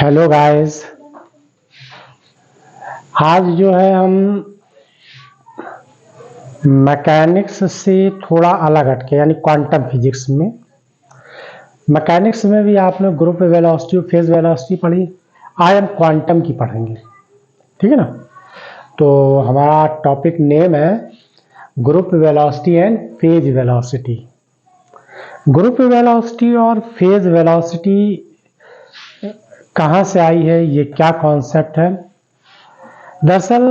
Hello guys. आज जो है हम मैकेनिक्स से थोड़ा अलग हटके यानी क्वांटम फिजिक्स में। मैकेनिक्स में भी आपने ग्रुप वेलोसिटी और फेज वेलोसिटी पढ़ी, आज हम क्वांटम की पढ़ेंगे, ठीक है ना। तो हमारा टॉपिक नेम है group velocity and phase velocity. Group velocity और फेज वेलोसिटी कहाँ से आई है, ये क्या कॉन्सेप्ट है। दरअसल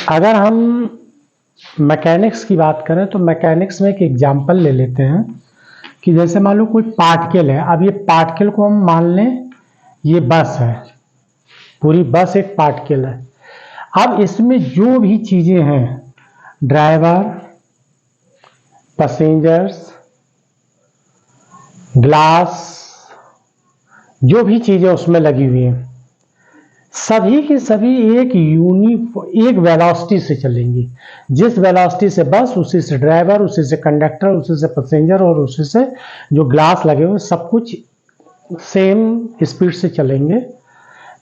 अगर हम मैकेनिक्स की बात करें तो मैकेनिक्स में एक एग्जांपल ले लेते हैं कि जैसे मान लो कोई पार्टिकल है। अब ये पार्टिकल को हम मान लें ये बस है, पूरी बस एक पार्टिकल है। अब इसमें जो भी चीजें हैं, ड्राइवर, पैसेंजर्स, ग्लास, जो भी चीजें उसमें लगी हुई हैं, सभी की सभी एक वेलोसिटी से चलेंगी। जिस वेलोसिटी से बस, उसी से ड्राइवर, उसी से कंडक्टर, उसी से पैसेंजर और उसी से जो ग्लास लगे हुए, सब कुछ सेम स्पीड से चलेंगे।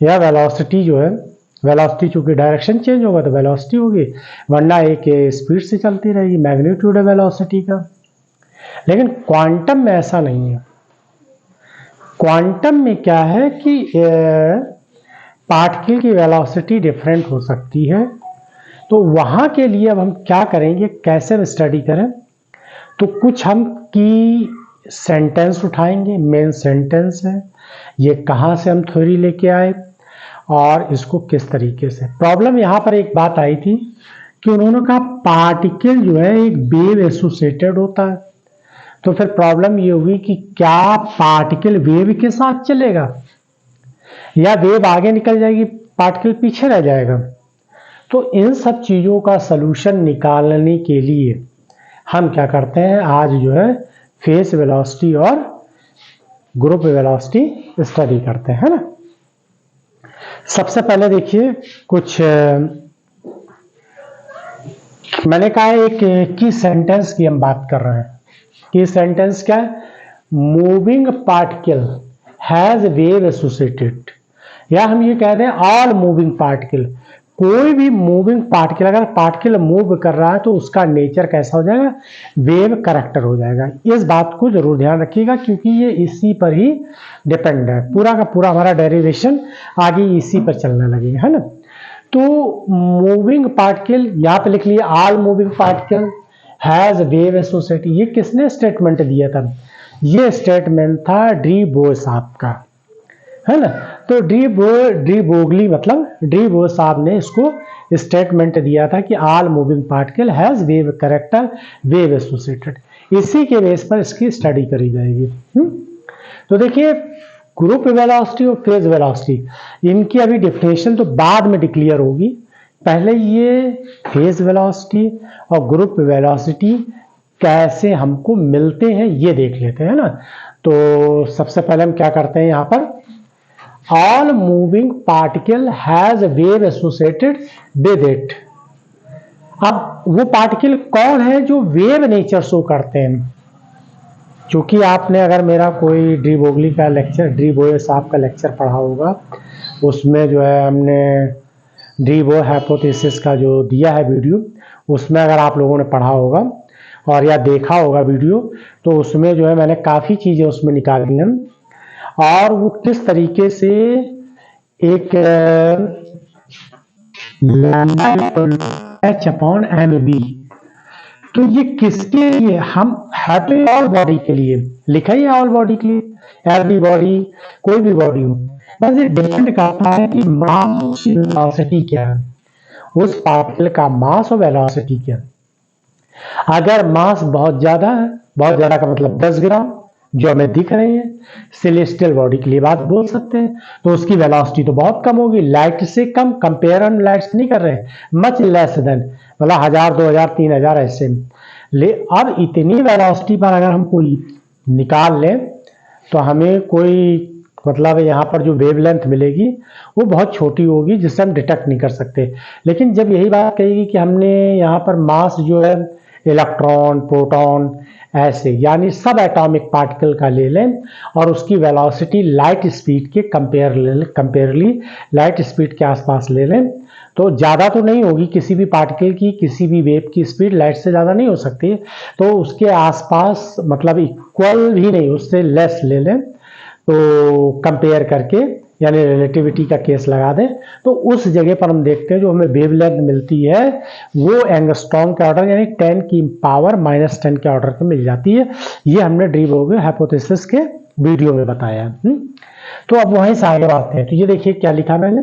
यह वेलोसिटी जो है, वेलोसिटी चूंकि डायरेक्शन चेंज होगा तो वेलोसिटी होगी, वरना एक स्पीड से चलती रहेगी, मैग्नीट्यूड है वेलोसिटी का। लेकिन क्वांटम में ऐसा नहीं है। क्वांटम में क्या है कि पार्टिकल की वेलोसिटी डिफरेंट हो सकती है। तो वहां के लिए अब हम क्या करेंगे, कैसे स्टडी करें, तो कुछ हम की सेंटेंस उठाएंगे। मेन सेंटेंस है ये, कहाँ से हम थ्योरी लेके आए और इसको किस तरीके से। प्रॉब्लम यहाँ पर एक बात आई थी कि उन्होंने कहा पार्टिकल जो है एक वेव एसोसिएटेड होता है। तो फिर प्रॉब्लम ये हुई कि क्या पार्टिकल वेव के साथ चलेगा या वेव आगे निकल जाएगी, पार्टिकल पीछे रह जाएगा। तो इन सब चीजों का सलूशन निकालने के लिए हम क्या करते हैं, आज जो है फेज वेलोसिटी और ग्रुप वेलोसिटी स्टडी करते हैं ना। सबसे पहले देखिए कुछ मैंने कहा एक की सेंटेंस की हम बात कर रहे हैं। की सेंटेंस क्या है, moving particle has wave associated, या हम ये कहते हैं ऑल मूविंग पार्टिकल। कोई भी मूविंग पार्टिकल, अगर पार्टिकल मूव कर रहा है तो उसका नेचर कैसा हो जाएगा, वेव करैक्टर हो जाएगा। इस बात को जरूर ध्यान रखिएगा क्योंकि ये इसी पर ही डिपेंड है। पूरा का पूरा हमारा डेरिवेशन आगे इसी पर चलने लगेगा, है ना। तो मूविंग पार्टिकल यहाँ पे लिख लिए, all moving particle has wave associated. ये किसने स्टेटमेंट दिया था, ये स्टेटमेंट था डी बोय साहब का, है ना। तो डी ब्रोगली मतलब डी बोय साहब ने इसको स्टेटमेंट दिया था कि all moving particle has wave character, wave associated. इसी के बेस पर इसकी स्टडी करी जाएगी। तो देखिए ग्रुप वेलोसिटी और फेज वेलोसिटी, इनकी अभी डेफिनेशन तो बाद में डिक्लेयर होगी। पहले ये फेज वेलोसिटी और ग्रुप वेलोसिटी कैसे हमको मिलते हैं ये देख लेते हैं ना। तो सबसे पहले हम क्या करते हैं, यहाँ पर all moving particle has wave associated with it. अब वो पार्टिकल कौन है जो वेव नेचर शो करते हैं। क्योंकि आपने अगर मेरा कोई डी बोगली का लेक्चर, डी बोय साहब का लेक्चर पढ़ा होगा, उसमें जो है हमने डी बोय हाइपोथेसिस का जो दिया है वीडियो, उसमें अगर आप लोगों ने पढ़ा होगा और या देखा होगा वीडियो, तो उसमें जो है मैंने काफ़ी चीज़ें उसमें निकाली हैं और वो किस तरीके से एक h/mv, तो ये किसके लिए, हम हैप्पी ऑल बॉडी के लिए लिखा ही है, ऑल बॉडी के लिए, एवरी बॉडी, कोई भी बॉडी हो। बस ये डिपेंड करता है कि मास की वेलोसिटी क्या है, उस पार्टिकल का मास और वेलोसिटी क्या है। अगर मास बहुत ज्यादा है, बहुत ज्यादा का मतलब 10 ग्राम, जो हमें दिख रहे हैं, सेलेस्टियल बॉडी के लिए बात बोल सकते हैं, तो उसकी वेलोसिटी तो बहुत कम होगी, लाइट से कम। कंपेयर ऑन लाइट से नहीं कर रहे हैं, मच लेस देन, मतलब 1000, 2000, 3000 ऐसे। ले अब इतनी वेलोसिटी पर अगर हम कोई निकाल लें तो हमें कोई मतलब यहाँ पर जो वेवलेंथ मिलेगी वो बहुत छोटी होगी, जिससे हम डिटेक्ट नहीं कर सकते। लेकिन जब यही बात कहेगी कि हमने यहाँ पर मास जो है इलेक्ट्रॉन, प्रोटॉन, ऐसे, यानी सब एटॉमिक पार्टिकल का ले लें और उसकी वेलोसिटी लाइट स्पीड के कंपेयरली लाइट स्पीड के आसपास ले लें, तो ज़्यादा तो नहीं होगी किसी भी पार्टिकल की, किसी भी वेव की स्पीड लाइट से ज़्यादा नहीं हो सकती, तो उसके आसपास मतलब इक्वल भी नहीं, उससे लेस ले लें, तो कंपेयर करके यानी रिलेटिविटी का केस लगा दें, तो उस जगह पर हम देखते हैं जो हमें वेवलेंथ मिलती है वो एंगस्ट्रॉम के ऑर्डर यानी 10 की पावर -10 के ऑर्डर पे मिल जाती है। ये हमने डी ब्रोगली हाइपोथेसिस के वीडियो में बताया है। तो अब वहीं से आगे बढ़ते हैं। तो ये देखिए क्या लिखा मैंने,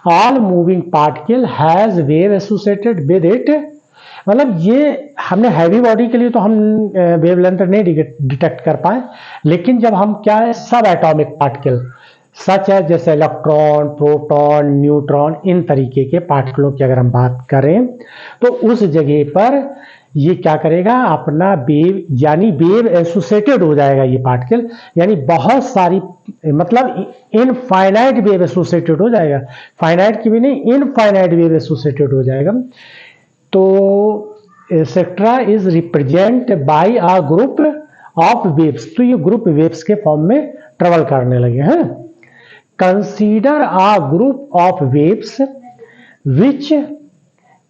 all moving particle has wave associated with it, मतलब ये हमने हैवी बॉडी के लिए तो हम वेवलेंथ नहीं डिटेक्ट कर पाए, लेकिन जब हम क्या है सब एटॉमिक पार्टिकल सच है जैसे इलेक्ट्रॉन, प्रोटॉन, न्यूट्रॉन, इन तरीके के पार्टिकलों की अगर हम बात करें तो उस जगह पर ये क्या करेगा, अपना वेव यानी वेव एसोसिएटेड हो जाएगा ये पार्टिकल, यानी बहुत सारी मतलब इनफाइनाइट वेव एसोसिएटेड हो जाएगा, फाइनाइट की भी नहीं इनफाइनाइट वेव एसोसिएटेड हो जाएगा। तो etcetera is represent by a group of waves, तो ये ग्रुप वेव्स के फॉर्म में ट्रेवल करने लगे हैं। Consider a group of waves which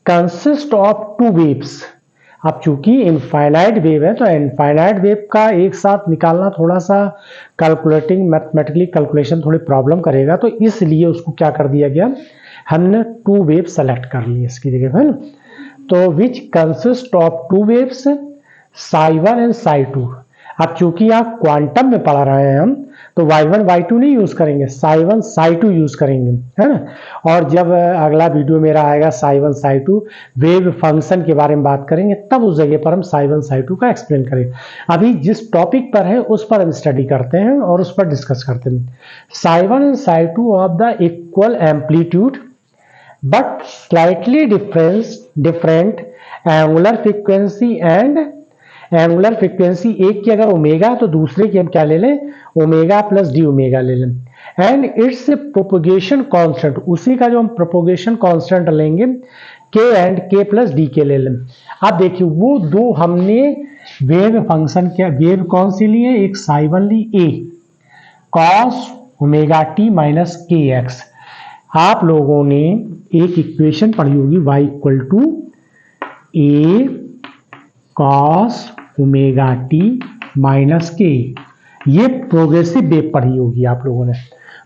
consist of two waves, अब चूंकि इनफाइनाइट वेव है तो इनफाइनाइट वेव का एक साथ निकालना थोड़ा सा कैलकुलेटिंग मैथमेटिकली कैलकुलेशन थोड़ी प्रॉब्लम करेगा, तो इसलिए उसको क्या कर दिया गया, हमने टू वेव सेलेक्ट कर ली इसकी जगह, है ना। तो which consist of two waves psi1 and psi2, अब चूंकि आप क्वांटम में पढ़ रहे हैं हम तो y1 y2 नहीं यूज करेंगे, psi1 psi2 यूज करेंगे, है ना। और जब अगला वीडियो मेरा आएगा psi1 psi2 वेव फंक्शन के बारे में बात करेंगे, तब उस जगह पर हम psi1 psi2 का एक्सप्लेन करेंगे। अभी जिस टॉपिक पर है उस पर हम स्टडी करते हैं और उस पर डिस्कस करते हैं। psi1 and psi2 of the equal amplitude but slightly different angular frequency and angular frequency, एक की अगर ओमेगा तो दूसरे की हम क्या ले लें, ओमेगा प्लस डी ओमेगा ले लें, एंड इट्स प्रोपोगेशन कांस्टेंट, उसी का जो हम प्रोपोगेशन कांस्टेंट लेंगे के एंड के प्लस डी के ले लें। अब देखिए वो दो हमने वेव फंक्शन क्या, वेव कौन सी ली है, एक psi1 ली A cos omega t minus k x, आप लोगों ने एक इक्वेशन पढ़ी होगी y equal to A cos omega t minus k, ये प्रोग्रेसिव वेव पढ़ी होगी आप लोगों ने।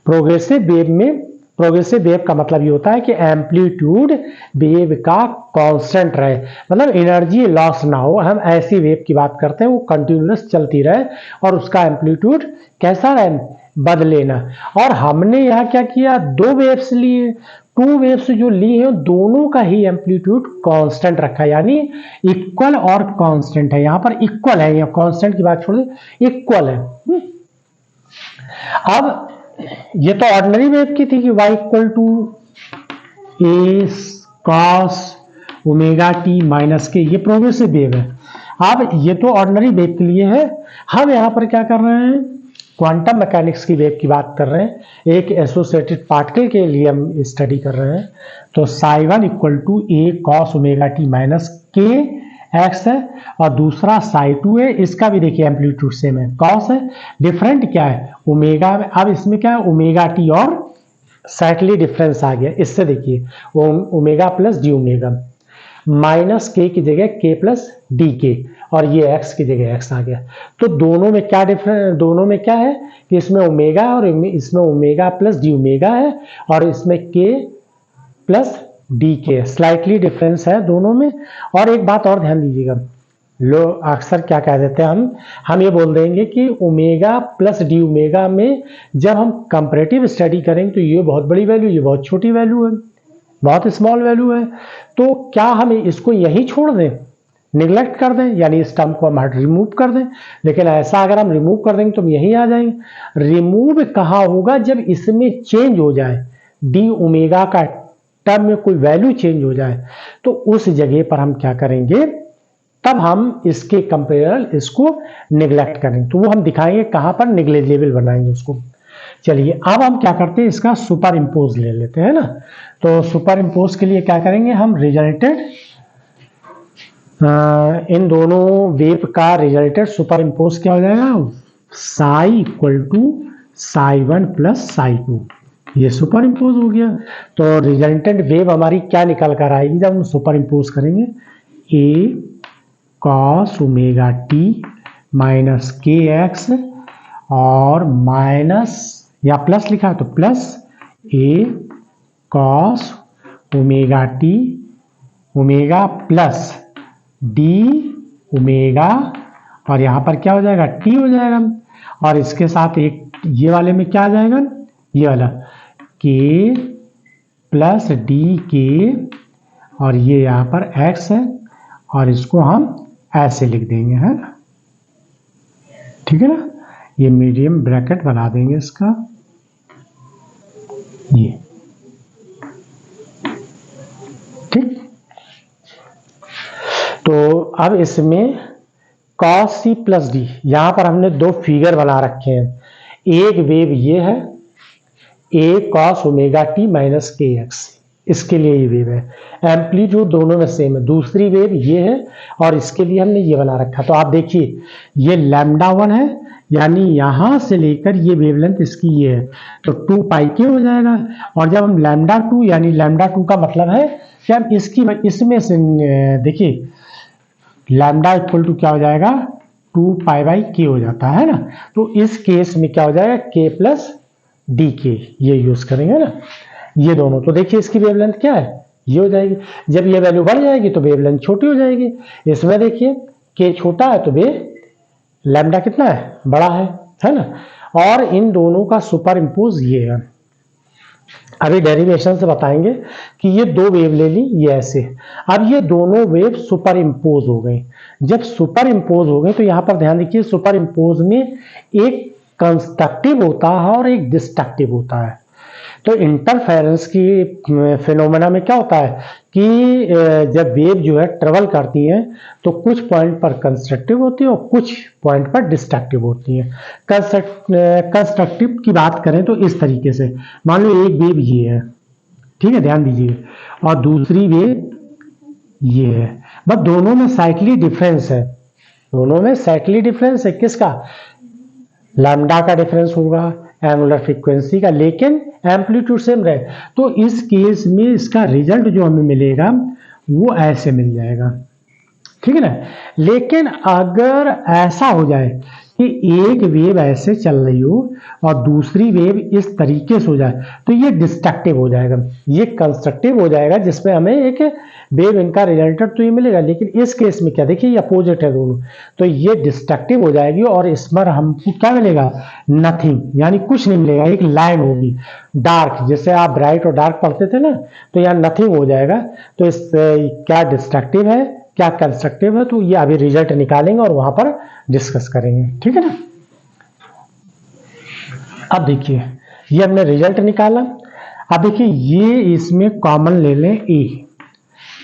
प्रोग्रेसिव वेव में, प्रोग्रेसिव वेव का मतलब ये होता है कि एम्पलीट्यूड वेव का कांस्टेंट रहे, मतलब एनर्जी लॉस ना हो, हम ऐसी वेव की बात करते हैं वो कंटिन्यूअस चलती रहे और उसका एम्पलीट्यूड कैसा रहे, बदले ना। और हमने यहाँ क्या किया, दो वेव्स लिए, टू वेव्स जो ली हैं दोनों का ही एम्पलीट्यूड कांस्टेंट रखा, यानी इक्वल और कांस्टेंट है, यहाँ पर इक्वल है, यहाँ कांस्टेंट की बात छोड़ दे, इक्वल है। अब ये तो ऑर्डिनरी वेव की थी कि y equal to A cos omega t minus k, ये प्रोग्रेसिव वेव है। अब ये तो ऑर्डिनरी वेव के लिए है, हम यहाँ पर क्या कर रहे हैं, क्वांटम मैकेनिक्स की वेव की बात कर रहे हैं, एक एसोसिएटेड पार्टिकल के लिए हम स्टडी कर रहे हैं। तो psi1 equal to A cos omega t minus k x है और दूसरा psi2 है, इसका भी देखिए एम्पलीट्यूड सेम है, कॉस है, डिफरेंट क्या है ओमेगा। अब इसमें क्या है, ओमेगा टी और स्लाइटली डिफरेंस आ गया, इससे देखिए omega plus d omega, minus k की जगह के प्लस डी के, और ये x की जगह x आ गया। तो दोनों में क्या डिफरेंस, दोनों में क्या है कि इसमें ओमेगा और इसमें ओमेगा प्लस डी ओमेगा है और इसमें k प्लस डी के, स्लाइटली डिफरेंस है दोनों में। और एक बात और ध्यान दीजिएगा, लो अक्सर क्या कह देते हैं हम ये बोल देंगे कि ओमेगा प्लस डी ओमेगा में जब हम कंपैरेटिव स्टडी करेंगे तो ये बहुत बड़ी वैल्यू, ये बहुत छोटी वैल्यू है, बहुत स्मॉल वैल्यू है, तो क्या हम इसको यही छोड़ दें, निगलेक्ट कर दें, यानी इस टर्म को हम रिमूव कर दें। लेकिन ऐसा अगर हम रिमूव कर देंगे तो हम यहीं आ जाएंगे। रिमूव कहाँ होगा, जब इसमें चेंज हो जाए, डी ओमेगा का टर्म में कोई वैल्यू चेंज हो जाए, तो उस जगह पर हम क्या करेंगे, तब हम इसके कंपेयर इसको निगलेक्ट करेंगे, तो वो हम दिखाएंगे कहाँ पर निगलेजेबल बनाएंगे उसको। चलिए अब हम क्या करते हैं, इसका सुपर इम्पोज ले लेते हैं ना। तो सुपर इम्पोज के लिए क्या करेंगे, हम रिजल्टेंट इन दोनों वेव का रिजल्टेड सुपर इम्पोज क्या हो जाएगा, psi equal to psi 1 plus psi 2, ये सुपर इम्पोज हो गया। तो रिजल्टेंट वेव हमारी क्या निकल कर आएगी जब हम सुपर इम्पोज करेंगे, A cos omega t minus k x और माइनस या प्लस लिखा है तो plus A cos omega t omega plus d omega, और यहाँ पर क्या हो जाएगा, टी हो जाएगा, और इसके साथ एक ये वाले में क्या आ जाएगा, ये वाला के प्लस डी के, और ये यहाँ पर एक्स है और इसको हम ऐसे लिख देंगे, है ना, ठीक है ना, ये मीडियम ब्रैकेट बना देंगे इसका, ये ठीक। तो अब इसमें cos c प्लस डी, यहां पर हमने दो फिगर बना रखे हैं, एक वेव ये है a cos omega t minus k x, इसके लिए ये वेव है, एम्पलीट्यूड दोनों में सेम है। दूसरी वेव ये है और इसके लिए हमने ये बना रखा। तो आप देखिए ये लैम्डा 1 है, यानी यहां से लेकर ये वेवलेंथ इसकी ये है, तो 2 पाई के हो जाएगा। और जब हम लैम्डा 2, यानी लैम्डा 2 का मतलब है कि हम इसमें से देखिए लैम्डा इक्वल टू क्या हो जाएगा, 2 पाई बाई के हो जाता है ना। तो इस केस में क्या हो जाएगा, के प्लस डी के, ये यूज करेंगे ना, ये दोनों। तो देखिए इसकी वेवलेंथ क्या है, ये हो जाएगी। जब ये वैल्यू बढ़ जाएगी तो वेवलेंथ छोटी हो जाएगी। इसमें देखिए के छोटा है तो लैम्डा कितना है, बड़ा है ना। और इन दोनों का सुपर इम्पोज ये है, अभी डेरिवेशन से बताएंगे कि ये दो वेव ले ली, ये ऐसे, अब ये दोनों वेव सुपर इम्पोज हो गई। जब सुपर इम्पोज हो गए तो यहां पर ध्यान देखिए, सुपर इम्पोज में एक कंस्ट्रक्टिव होता है और एक डिस्ट्रक्टिव होता है। तो इंटरफेरेंस की फिनोमेना में क्या होता है कि जब वेव जो है ट्रेवल करती हैं तो कुछ पॉइंट पर कंस्ट्रक्टिव होती है और कुछ पॉइंट पर डिस्ट्रक्टिव होती है। कंस्ट्रक्टिव की बात करें तो इस तरीके से, मान लो एक वेव ये है, ठीक है, ध्यान दीजिए, और दूसरी वेव ये है, बस दोनों में साइक्ली डिफरेंस है, दोनों में साइक्ली डिफरेंस है। किसका, लैम्डा का डिफरेंस होगा एंगुलर फ्रीक्वेंसी का, लेकिन एम्पलीट्यूड सेम रहे। तो इस केस में इसका रिजल्ट जो हमें मिलेगा वो ऐसे मिल जाएगा, ठीक है ना। लेकिन अगर ऐसा हो जाए कि एक वेव ऐसे चल रही हो और दूसरी वेव इस तरीके से हो जाए तो ये डिस्ट्रक्टिव हो जाएगा, ये कंस्ट्रक्टिव हो जाएगा, जिसमें हमें एक वेव इनका रिजल्टेड तो ये मिलेगा। लेकिन इस केस में क्या, देखिए ये अपोजिट है दोनों, तो ये डिस्ट्रक्टिव हो जाएगी और इसमें हमको क्या मिलेगा, नथिंग, यानी कुछ नहीं मिलेगा, एक लाइन होगी डार्क, जैसे आप ब्राइट और डार्क पढ़ते थे ना, तो यहाँ नथिंग हो जाएगा। तो इस क्या डिस्ट्रक्टिव है क्या कंस्ट्रक्टिव है, तो ये अभी रिजल्ट निकालेंगे और वहां पर डिस्कस करेंगे, ठीक है ना। अब देखिए ये हमने रिजल्ट निकाला। अब देखिए ये इसमें कॉमन ले लें, ए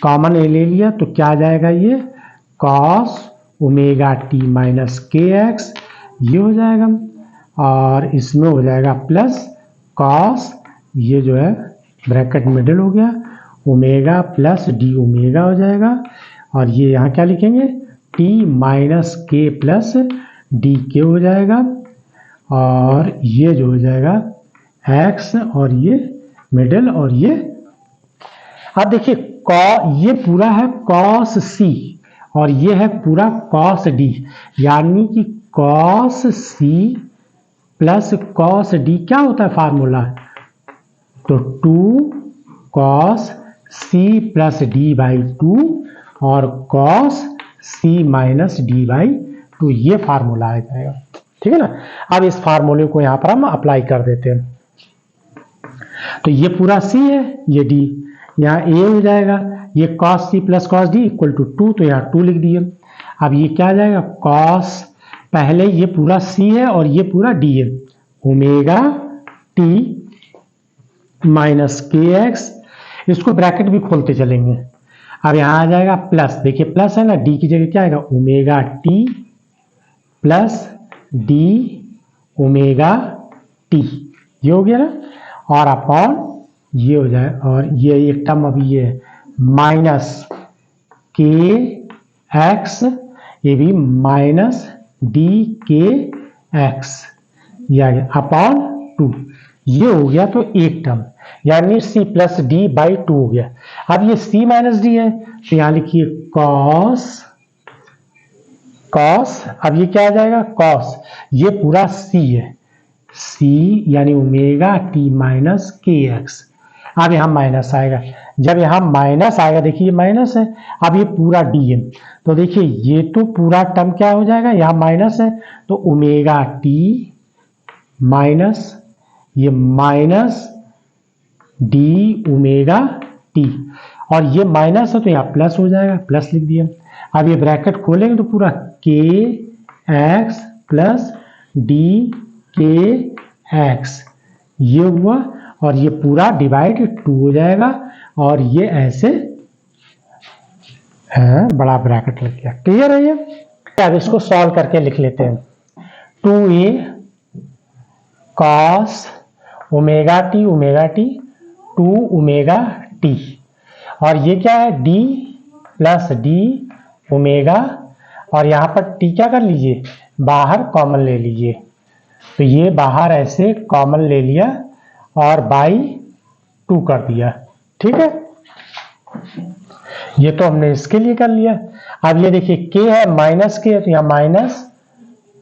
कॉमन ए ले लिया तो क्या आ जाएगा, ये cos omega t minus k x, ये हो जाएगा, और इसमें हो जाएगा प्लस कॉस, ये जो है ब्रैकेट मिडिल हो गया, ओमेगा प्लस डी ओमेगा हो जाएगा, और ये यहाँ क्या लिखेंगे, टी माइनस के प्लस डी के हो जाएगा, और ये जो हो जाएगा एक्स, और ये मिडिल, और ये अब देखिए ये पूरा है कॉस सी और ये है पूरा कॉस डी, यानी कि cos C plus cos D क्या होता है फार्मूला, तो 2 cos C plus D by 2 और cos C minus D by 2, ये फार्मूला आ जाएगा, ठीक है ना। अब इस फार्मूले को यहां पर हम अप्लाई कर देते हैं। तो ये पूरा सी है, ये डी, यहाँ ए हो जाएगा, ये cos C plus cos D equal to 2, तो यहाँ 2 लिख दिए। अब ये क्या आ जाएगा, कॉस, पहले ये पूरा सी है और ये पूरा डी है, omega t minus k x, इसको ब्रैकेट भी खोलते चलेंगे। अब यहाँ आ जाएगा प्लस, देखिए प्लस है ना, डी की जगह क्या आएगा, omega T plus d omega T, ये हो गया ना, और अपॉन ये हो जाए, और ये एक टर्म अभी ये माइनस के एक्स, ये भी माइनस डी के एक्स, या अपॉन 2, ये हो गया तो एक टर्म, यानी सी प्लस डी बाई 2 हो गया। अब ये सी माइनस डी है तो यहां लिखिए कॉस, अब ये क्या आ जाएगा कॉस, ये पूरा सी है, सी यानी omega t minus k x. अब यहां माइनस आएगा, जब यहां माइनस आएगा देखिए माइनस है, अब ये पूरा डी है, तो देखिए ये तो पूरा टर्म क्या हो जाएगा, यहां माइनस है तो ओमेगा टी माइनस ये माइनस डी ओमेगा टी, और ये माइनस है तो यहाँ प्लस हो जाएगा, प्लस लिख दिया। अब ये ब्रैकेट खोलेंगे तो पूरा के x plus D k x ये हुआ, और ये पूरा डिवाइड 2 हो जाएगा, और ये ऐसे बड़ा ब्रैकेट लग गया। क्लियर है ये? अब इसको सॉल्व करके लिख लेते हैं। 2a cos omega T 2 omega t, और ये क्या है डी प्लस डी ओमेगा, और यहां पर टी क्या कर लीजिए बाहर कॉमन ले लीजिए, तो ये बाहर ऐसे कॉमन ले लिया और बाई 2 कर दिया। ठीक है, ये तो हमने इसके लिए कर लिया। अब ये देखिए के है माइनस के, तो यहां माइनस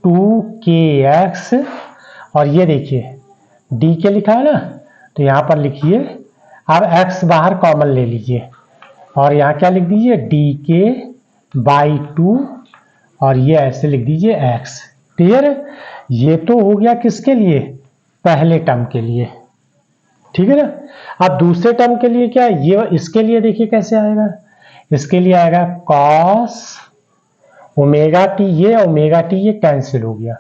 2kx, और ये देखिए डी के लिखा है ना, तो यहां पर लिखिए, अब x बाहर कॉमन ले लीजिए, और यहां क्या लिख दीजिए डी के बाई 2, और ये ऐसे लिख दीजिए x। क्लियर है? ये तो हो गया किसके लिए, पहले टर्म के लिए। ठीक है ना। अब दूसरे टर्म के लिए क्या है, ये इसके लिए देखिए कैसे आएगा, इसके लिए आएगा कॉस ओमेगा टी, ये ओमेगा टी ये कैंसिल हो गया।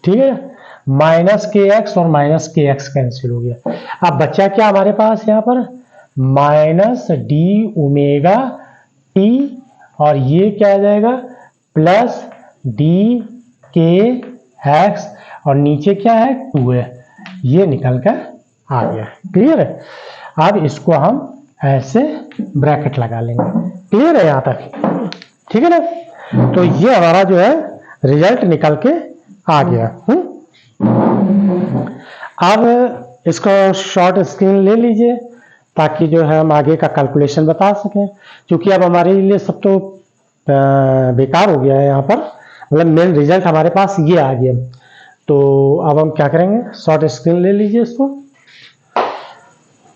ठीक है, माइनस के एक्स और माइनस के एक्स कैंसिल हो गया। अब बच्चा क्या हमारे पास यहाँ पर माइनस डी ओमेगा टी, और ये क्या आ जाएगा प्लस डी के एक्स, और नीचे क्या है 2 है, ये निकल कर आ गया। क्लियर है? अब इसको हम ऐसे ब्रैकेट लगा लेंगे। क्लियर है यहाँ तक? ठीक है ना। तो ये हमारा जो है रिजल्ट निकल के आ गया। अब इसको शॉर्ट स्क्रीन ले लीजिए ताकि जो है हम आगे का कैलकुलेशन बता सकें, क्योंकि अब हमारे लिए सब तो बेकार हो गया है यहाँ पर, मतलब मेन रिजल्ट हमारे पास ये आ गया। तो अब हम क्या करेंगे, शॉर्ट स्क्रीन ले लीजिए इसको,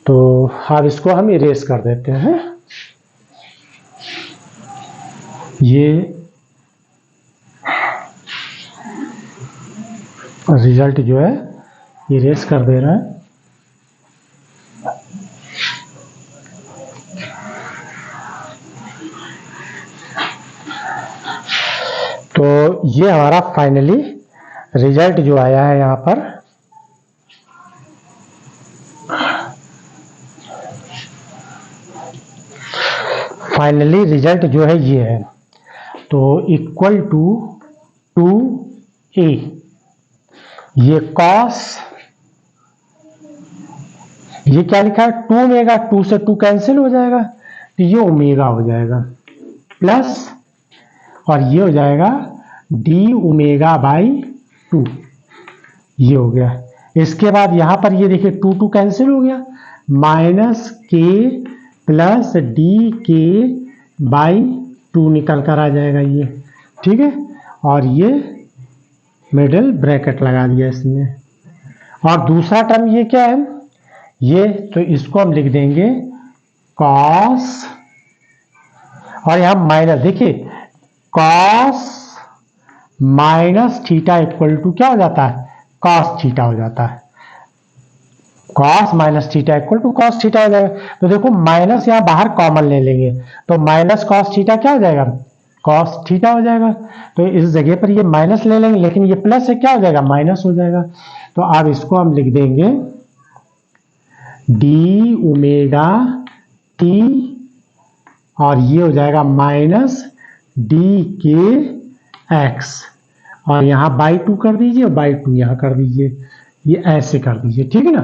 तो अब इसको हम इरेज कर देते हैं। ये रिजल्ट जो है इरेज कर दे रहा है। तो ये हमारा फाइनली रिजल्ट जो आया है यहाँ पर, फाइनली रिजल्ट जो है ये है, तो इक्वल टू 2a, ये कॉस, ये क्या लिखा है 2 ओमेगा, 2 से 2 कैंसिल हो जाएगा तो ये ओमेगा हो जाएगा, प्लस और ये हो जाएगा डी ओमेगा बाई 2, ये हो गया। इसके बाद यहां पर ये देखिए 2 कैंसिल हो गया, माइनस के प्लस डी के बाई 2 निकल कर आ जाएगा ये। ठीक है, और ये मिडिल ब्रैकेट लगा दिया इसमें। और दूसरा टर्म ये क्या है, ये तो इसको हम लिख देंगे कॉस, और यहां माइनस, देखिए cos minus theta equal to क्या हो जाता है, कॉस थीटा हो जाता है। Cos minus theta equal to cos theta हो जाएगा। तो देखो माइनस यहां बाहर कॉमन ले लेंगे तो माइनस कॉस थीटा क्या हो जाएगा, कॉस थीटा हो जाएगा। तो इस जगह पर ये माइनस ले लेंगे, लेकिन ये प्लस है क्या हो जाएगा, माइनस हो जाएगा। तो अब इसको हम लिख देंगे डी ओमेगा टी, और ये हो जाएगा माइनस डी के एक्स, और यहां बाई 2 कर दीजिए, बाई 2 यहां कर दीजिए, ये ऐसे कर दीजिए। ठीक है ना,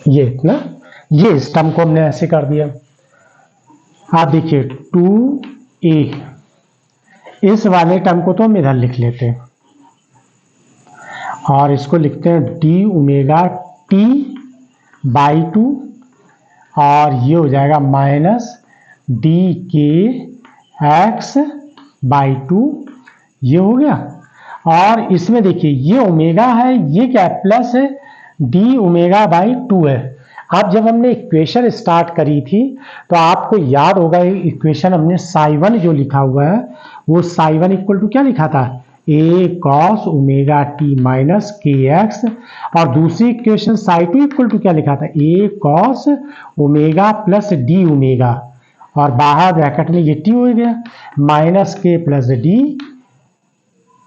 ये इतना, ये इस टर्म को हमने ऐसे कर दिया। आप देखिए 2a, इस वाले टर्म को तो हम इधर लिख लेते हैं और इसको लिखते हैं डी ओमेगा टी बाई 2 और ये हो जाएगा minus d k x by 2, ये हो गया। और इसमें देखिए ये ओमेगा है, ये क्या है, प्लस है, डी ओमेगा बाई 2 है। अब जब हमने इक्वेशन स्टार्ट करी थी तो आपको याद होगा इक्वेशन हमने साई1 जो लिखा हुआ है वो साई1 इक्वल टू क्या लिखा था, A cos omega t minus k x, और दूसरी इक्वेशन साई2 इक्वल टू क्या लिखा था, A cos omega plus d omega, और बाहर ब्रैकेट में ये टी हो गया, माइनस के प्लस डी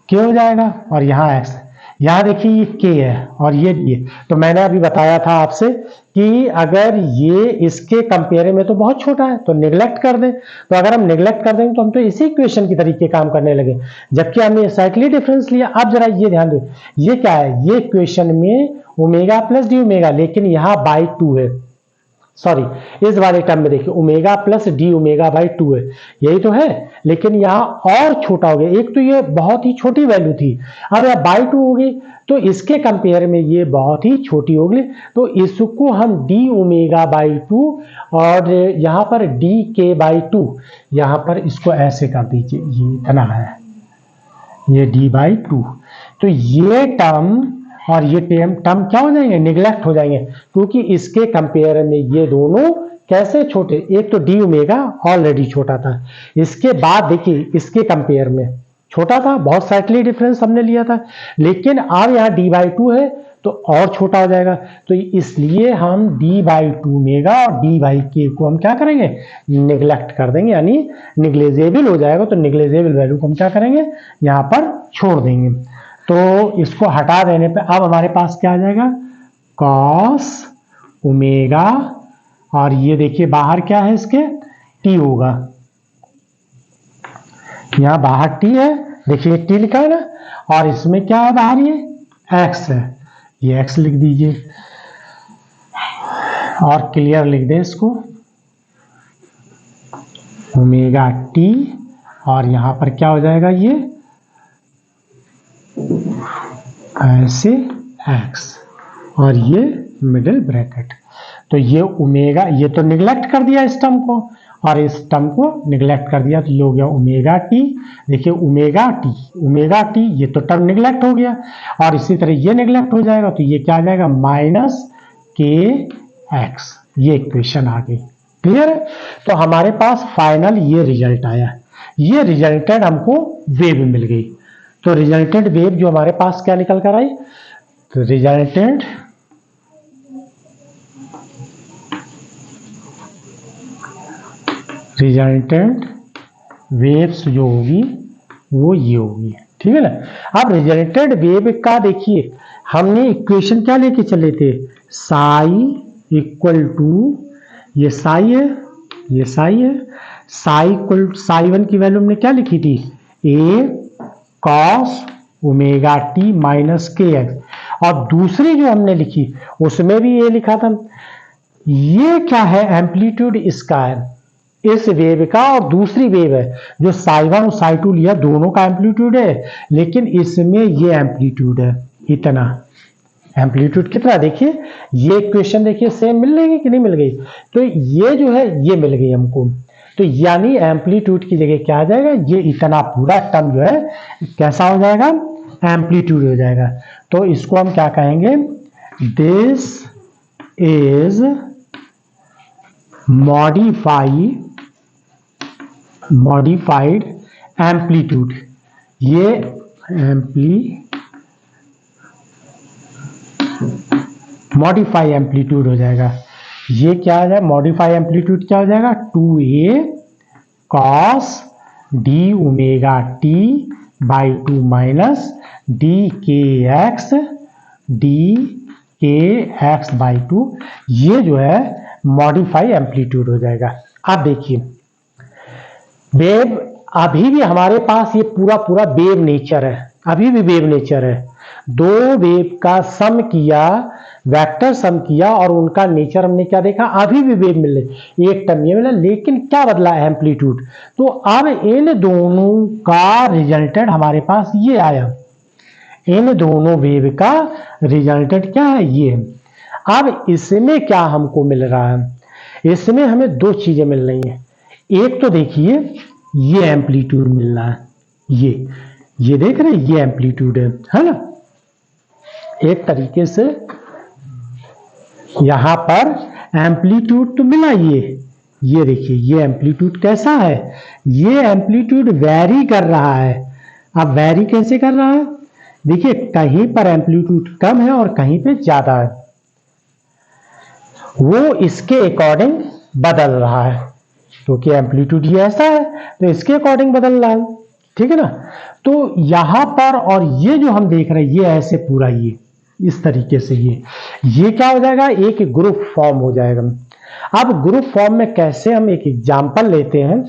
के हो जाएगा, और यहाँ एक्स, यहाँ देखिए ये के है और ये डी है। तो मैंने अभी बताया था आपसे कि अगर ये इसके कंपेयर में तो बहुत छोटा है तो निगलेक्ट कर दें, तो अगर हम निगलेक्ट कर देंगे तो हम तो इसी इक्वेशन की तरीके काम करने लगे, जबकि हमने साइक्लिक डिफरेंस लिया। अब जरा ये ध्यान दो, ये क्या है, ये इक्वेशन में ओमेगा प्लस डी ओमेगा, लेकिन यहाँ बाई 2 है, सॉरी इस वाले टर्म में देखिए omega plus d omega by 2 है, यही तो है, लेकिन यहाँ और छोटा हो गया। एक तो ये बहुत ही छोटी वैल्यू थी, अब यह बाई 2 हो गई तो इसके कंपेयर में ये बहुत ही छोटी हो गई, तो इसको हम डी ओमेगा बाई 2 और यहाँ पर डी के बाई 2, यहाँ पर इसको ऐसे कर दीजिए, ये इतना है, ये डी बाई 2, तो ये टर्म और ये टर्म क्या हो जाएंगे, निगलेक्ट हो जाएंगे, क्योंकि इसके कंपेयर में ये दोनों कैसे छोटे, एक तो डी ओमेगा ऑलरेडी छोटा था, इसके बाद देखिए इसके कंपेयर में छोटा था, बहुत साइक्लिक डिफरेंस हमने लिया था, लेकिन अब यहाँ डी बाई 2 है तो और छोटा हो जाएगा, तो इसलिए हम डी बाई 2 ओमेगा और डी बाई के को हम क्या करेंगे, निगलेक्ट कर देंगे, यानी निग्लेजेबल हो जाएगा, तो निग्लेजेबल वैल्यू को हम क्या करेंगे, यहाँ पर छोड़ देंगे। तो इसको हटा देने पे अब हमारे पास क्या आ जाएगा, कॉस ओमेगा, और ये देखिए बाहर क्या है इसके, टी होगा, यहाँ बाहर टी है, देखिए टी लिखा है ना, और इसमें क्या है बाहर, ये एक्स है, ये एक्स लिख दीजिए और क्लियर लिख दें इसको, ओमेगा टी, और यहाँ पर क्या हो जाएगा, ये ऐसे एक्स और ये मिडिल ब्रैकेट, तो ये ओमेगा, ये तो निगलेक्ट कर दिया इस टर्म को और इस टर्म को निगलेक्ट कर दिया, तो ये हो गया ओमेगा टी, देखिए ओमेगा टी, ये तो टर्म निगलेक्ट हो गया, और इसी तरह ये निगलेक्ट हो जाएगा, तो ये क्या आ जाएगा, माइनस के एक्स, ये इक्वेशन आ गई, क्लियर है। तो हमारे पास फाइनल ये रिजल्ट आया, ये रिजल्टेड हमको वेव मिल गई, तो रिजल्टेंट वेव जो हमारे पास क्या निकल कर आई, तो रिजल्टेंट वेव्स जो होगी वो ये होगी, ठीक है ना। अब रिजल्टेंट वेव का देखिए हमने इक्वेशन क्या लेके चले थे, साई इक्वल टू, ये साई है, ये साई है, साई इक्वल साई1 की वैल्यू हमने क्या लिखी थी, ए cos omega t minus k x, और दूसरी जो हमने लिखी उसमें भी ये लिखा था, ये क्या है, एम्पलीट्यूड इसका है, इस वेव का, और दूसरी वेव है जो साई1 और साई2 लिया, दोनों का एम्पलीट्यूड है, लेकिन इसमें ये एम्पलीट्यूड है इतना, एम्पलीट्यूड कितना, देखिए ये इक्वेशन देखिए सेम मिल गई कि नहीं मिल गई, तो ये जो है ये मिल गई हमको, तो यानी एम्पलीट्यूड की जगह क्या आ जाएगा, ये इतना पूरा टर्म जो है कैसा हो जाएगा, एम्पलीट्यूड हो जाएगा। तो इसको हम क्या कहेंगे, दिस इज मॉडिफाइड एम्पलीट्यूड, ये मॉडिफाई एम्पलीट्यूड हो जाएगा, ये क्या हो जाएगा, मॉडिफाई एम्पलीट्यूड क्या हो जाएगा, 2a cos D omega t by 2 minus d k x by 2, ये जो है मॉडिफाई एम्पलीट्यूड हो जाएगा। अब देखिए वेव, अभी भी हमारे पास ये पूरा वेव नेचर है, अभी भी वेव नेचर है। दो वेव का सम किया, वेक्टर सम किया और उनका नेचर हमने क्या देखा, अभी भी वेव मिल रही, एक टर्म ये मिला, लेकिन क्या बदला, एम्पलीट्यूड। तो अब इन दोनों का रिजल्टेंट हमारे पास ये आया, इन दोनों वेव का रिजल्टेंट क्या है, ये। अब इसमें क्या हमको मिल रहा है, इसमें हमें दो चीजें मिल रही हैं। एक तो देखिए ये एम्पलीट्यूड मिल रहा है, ये देख रहे हैं, ये एम्पलीट्यूड है ना। एक तरीके से यहां पर एम्पलीट्यूड तो मिला, ये देखिए ये एम्पलीट्यूड कैसा है, ये एम्पलीट्यूड वैरी कर रहा है। अब वैरी कैसे कर रहा है, देखिए कहीं पर एम्पलीट्यूड कम है और कहीं पे ज्यादा है, वो इसके अकॉर्डिंग बदल रहा है, क्योंकि एम्पलीट्यूड ये ऐसा है तो इसके अकॉर्डिंग बदल रहा है, ठीक है ना। तो यहां पर, और ये जो हम देख रहे हैं ये ऐसे पूरा ये इस तरीके से ये क्या हो जाएगा, एक ग्रुप फॉर्म हो जाएगा। अब ग्रुप फॉर्म में कैसे, हम एक एग्जांपल लेते हैं।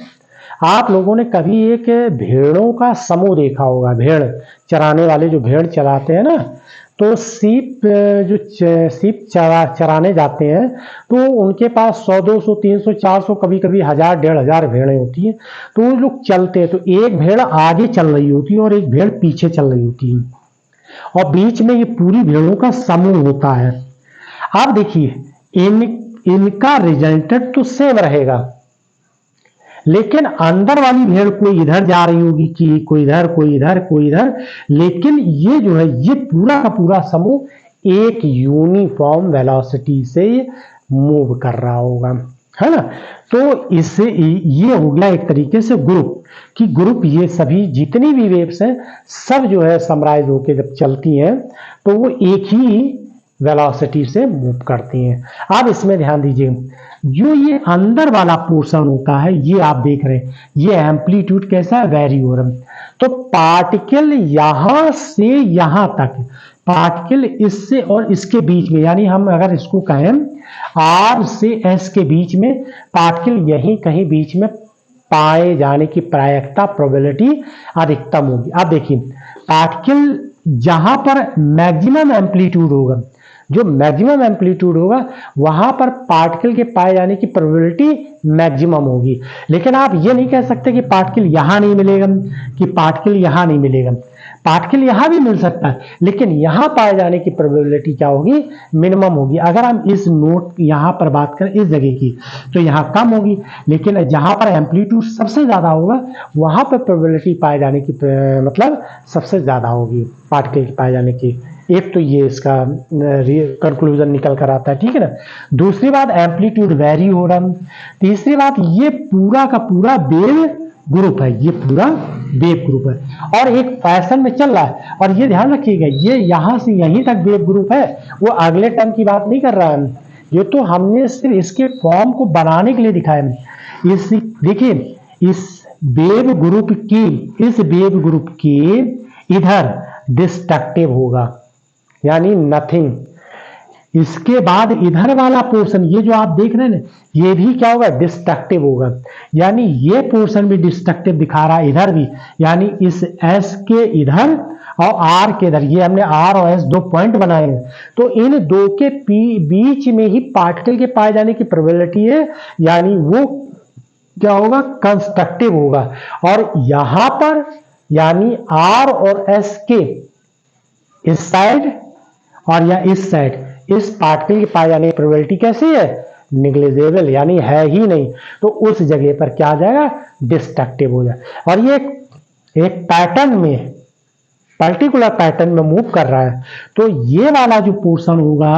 आप लोगों ने कभी एक भेड़ों का समूह देखा होगा, भेड़ चराने वाले जो भेड़ चराते हैं ना, तो सीप जो सीप चराने जाते हैं तो उनके पास 100, 200, 300, 400, कभी कभी 1000, 1500 भेड़ें होती हैं। तो वो लोग चलते हैं तो एक भेड़ आगे चल रही होती है और एक भेड़ पीछे चल रही होती है, और बीच में ये पूरी भेड़ों का समूह होता है। अब देखिए इनका रिजल्टेंट तो सेम रहेगा, लेकिन अंदर वाली भेड़ कोई इधर जा रही होगी, कि कोई इधर, कोई इधर, कोई इधर, लेकिन ये जो है ये पूरा का पूरा समूह एक यूनिफॉर्म वेलोसिटी से मूव कर रहा होगा, है ना। तो इससे ये हो गया एक तरीके से ग्रुप, कि ग्रुप ये सभी जितनी भी वेव्स हैं सब जो है समराइज होकर जब चलती हैं तो वो एक ही वेलोसिटी से मूव करती हैं। अब इसमें ध्यान दीजिए, जो ये अंदर वाला पोर्शन होता है ये आप देख रहे हैं, ये एम्पलीट्यूड कैसा है, वेरी हो रहा है। तो पार्टिकल यहां से यहां तक, पार्टिकल इससे और इसके बीच में, यानी हम अगर इसको कहें आर से एस के बीच में, पार्टिकल यहीं कहीं बीच में पाए जाने की प्रायिकता, प्रोबेबिलिटी अधिकतम होगी। अब देखिए पार्टिकल जहां पर मैक्सिमम एम्पलीट्यूड होगा, जो मैक्सिमम एम्पलीट्यूड होगा वहां पर पार्टिकल के पाए जाने की प्रोबेबिलिटी मैक्सिमम होगी। लेकिन आप ये नहीं कह सकते कि पार्टिकल यहां नहीं मिलेगा, कि पार्टिकल यहां नहीं मिलेगा, पार्टिकल यहां भी मिल सकता है, लेकिन यहां पाए जाने की प्रोबेबिलिटी क्या होगी, मिनिमम होगी। अगर हम इस नोट यहां पर बात करें इस जगह की तो यहां कम होगी, लेकिन जहां पर एम्पलीट्यूड सबसे ज्यादा होगा वहां पर प्रोबेबिलिटी पाए जाने की मतलब सबसे ज्यादा होगी पार्टिकल के पाए जाने की। एक तो ये इसका कंक्लूजन निकल कर आता है, ठीक है ना। दूसरी बात एम्पलीट्यूड वेरी हो रहा है। तीसरी बात ये पूरा का पूरा वेव ग्रुप है, ये पूरा वेव ग्रुप है और एक फैशन में चल रहा है। और ये ध्यान रखिएगा ये यहां से यहीं तक वेव ग्रुप है, वो अगले टर्म की बात नहीं कर रहा है, ये तो हमने सिर्फ इसके फॉर्म को बनाने के लिए दिखाया। इस देखिए इस वेव ग्रुप की, इस वेव ग्रुप के इधर डिस्ट्रक्टिव होगा, यानी नथिंग। इसके बाद इधर वाला पोर्शन ये जो आप देख रहे हैं ना, ये भी क्या होगा, डिस्ट्रक्टिव होगा, यानी ये पोर्शन भी डिस्ट्रक्टिव दिखा रहा है इधर भी, यानी इस एस के इधर और आर के इधर, ये हमने आर और एस दो पॉइंट बनाए हैं, तो इन दो के बीच में ही पार्टिकल के पाए जाने की प्रोबेबिलिटी है, यानी वो क्या होगा, कंस्ट्रक्टिव होगा। और यहां पर यानी आर और एस के इस साइड और या इस साइड इस पार्टिकल के पाए जाने की प्रोबेबिलिटी कैसी है, निग्लिजिबल, यानी है ही नहीं, तो उस जगह पर क्या आ जाएगा, डिस्ट्रक्टिव हो जाए। और ये एक पैटर्न में, पर्टिकुलर पैटर्न में मूव कर रहा है। तो ये वाला जो पोर्शन होगा,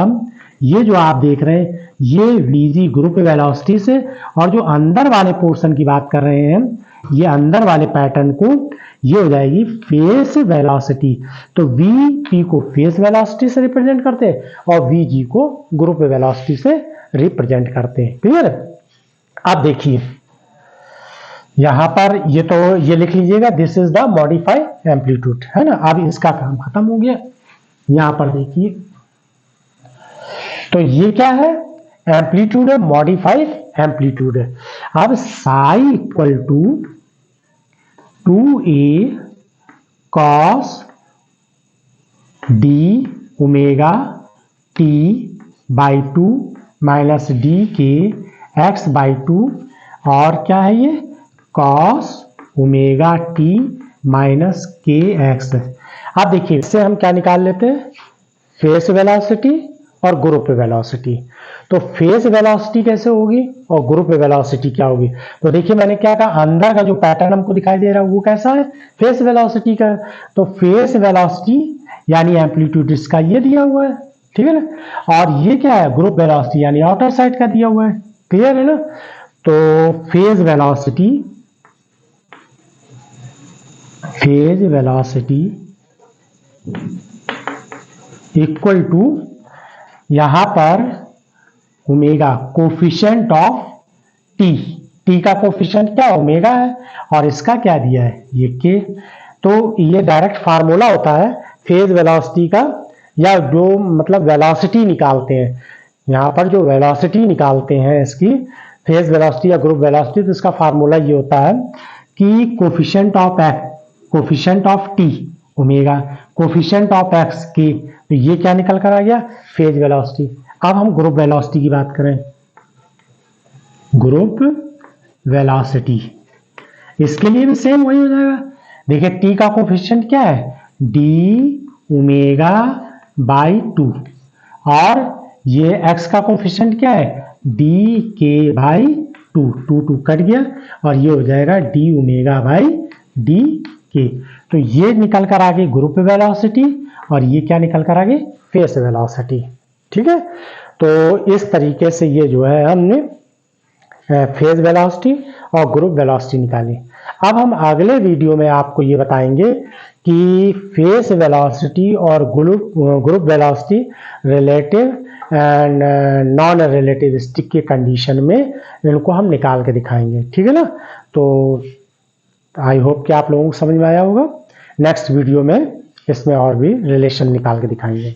ये जो आप देख रहे हैं ये वीजी ग्रुप वेलोसिटी से, और जो अंदर वाले पोर्शन की बात कर रहे हैं ये अंदर वाले पैटर्न को ये हो जाएगी फेस वेलोसिटी। तो वी पी को फेस वेलोसिटी से रिप्रेजेंट करते हैं और वी जी को ग्रुप वेलोसिटी से रिप्रेजेंट करते हैं। क्लियर। अब देखिए यहां पर ये तो ये लिख लीजिएगा, this is the modified amplitude, है ना। अब इसका काम खत्म हो गया। यहां पर देखिए तो ये क्या है, एम्पलीट्यूड है, मॉडिफाइड एम्पलीट्यूड है। अब psi equal to 2a cos d omega t by 2 minus d k x by 2 और क्या है ये cos omega t minus k x. अब देखिए इससे हम क्या निकाल लेते हैं, फेस वेलोसिटी और ग्रुप वेलोसिटी। तो फेस वेलोसिटी कैसे होगी और ग्रुप वेलोसिटी क्या होगी। तो देखिए मैंने क्या कहा, अंदर का जो पैटर्न हमको दिखाई दे रहा है वो कैसा है, फेस वेलोसिटी का। तो फेस वेलोसिटी यानी एम्पलीट्यूड इसका ये दिया हुआ है, ठीक है ना। और ये क्या है, ग्रुप वेलोसिटी यानी आउटर साइड का दिया हुआ है, क्लियर है ना। तो फेज वेलोसिटी इक्वल टू यहां पर omega coefficient of T, T का कोफिशिएंट क्या ओमेगा है और इसका क्या दिया है ये के। तो ये डायरेक्ट फार्मूला होता है फेज वेलोसिटी का, या जो मतलब वेलोसिटी निकालते हैं यहाँ पर जो वेलोसिटी निकालते हैं इसकी फेज वेलोसिटी या ग्रुप वेलोसिटी, तो इसका फार्मूला ये होता है कि coefficient of T omega coefficient of x के। तो ये क्या निकल कर आ गया, फेज वेलोसिटी। अब हम ग्रुप वेलोसिटी की बात करें, ग्रुप वेलोसिटी इसके लिए भी सेम वही हो जाएगा। देखिए टी का कोफिशिएंट क्या है, डी ओमेगा बाई 2 और ये एक्स का कोफिशिएंट क्या है, डी के बाई 2, 2 कट गया और ये हो जाएगा डी ओमेगा बाई डी के। तो ये निकल कर आगे ग्रुप वेलोसिटी और ये क्या निकल कर आगे फेस वेलोसिटी, ठीक है। तो इस तरीके से ये जो है हमने फेज वेलोसिटी और ग्रुप वेलोसिटी निकाली। अब हम अगले वीडियो में आपको ये बताएंगे कि फेज वेलोसिटी और group velocity relative and non relativistic के कंडीशन में इनको हम निकाल के दिखाएंगे, ठीक है ना। तो आई होप कि आप लोगों को समझ में आया होगा। नेक्स्ट वीडियो में इसमें और भी रिलेशन निकाल के दिखाएंगे।